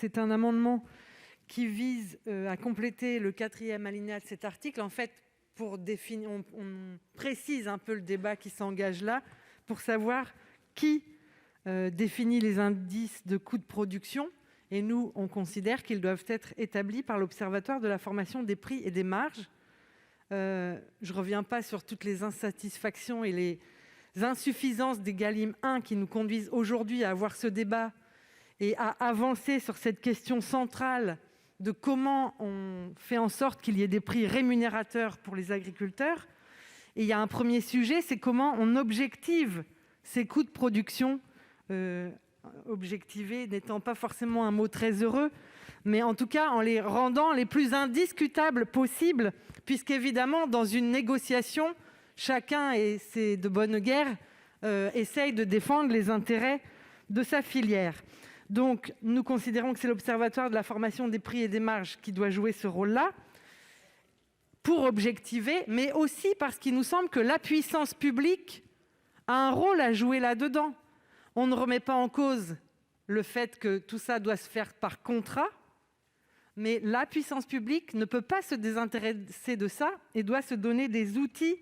C'est un amendement qui vise à compléter le 4e alinéa de cet article. En fait, on précise un peu le débat qui s'engage là pour savoir qui définit les indices de coûts de production. Et nous, on considère qu'ils doivent être établis par l'Observatoire de la formation des prix et des marges. Je ne reviens pas sur toutes les insatisfactions et les insuffisances des Égalim 1 qui nous conduisent aujourd'hui à avoir ce débat et à avancer sur cette question centrale de comment on fait en sorte qu'il y ait des prix rémunérateurs pour les agriculteurs. Et il y a un premier sujet, c'est comment on objective ces coûts de production. Objectiver n'étant pas forcément un mot très heureux, mais en tout cas en les rendant les plus indiscutables possibles, puisqu'évidemment, dans une négociation, chacun, et c'est de bonne guerre, essaye de défendre les intérêts de sa filière. Donc, nous considérons que c'est l'Observatoire de la formation des prix et des marges qui doit jouer ce rôle-là pour objectiver, mais aussi parce qu'il nous semble que la puissance publique a un rôle à jouer là-dedans. On ne remet pas en cause le fait que tout ça doit se faire par contrat, mais la puissance publique ne peut pas se désintéresser de ça et doit se donner des outils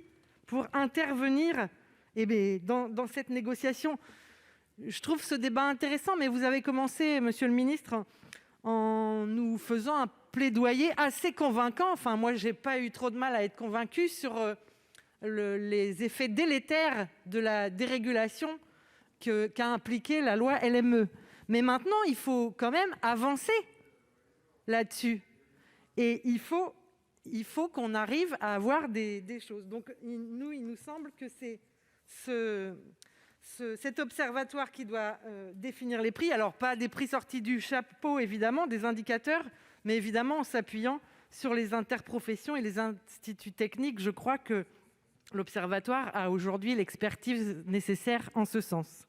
pour intervenir dans cette négociation. Je trouve ce débat intéressant, mais vous avez commencé, monsieur le ministre, en nous faisant un plaidoyer assez convaincant. Enfin, moi, je n'ai pas eu trop de mal à être convaincue sur les effets délétères de la dérégulation qu'a impliqué la loi LME. Mais maintenant, il faut quand même avancer là-dessus. Et il faut qu'on arrive à avoir des choses. Donc, il nous semble que c'est cet observatoire qui doit définir les prix. Alors, pas des prix sortis du chapeau, évidemment, des indicateurs, mais évidemment en s'appuyant sur les interprofessions et les instituts techniques. Je crois que l'observatoire a aujourd'hui l'expertise nécessaire en ce sens.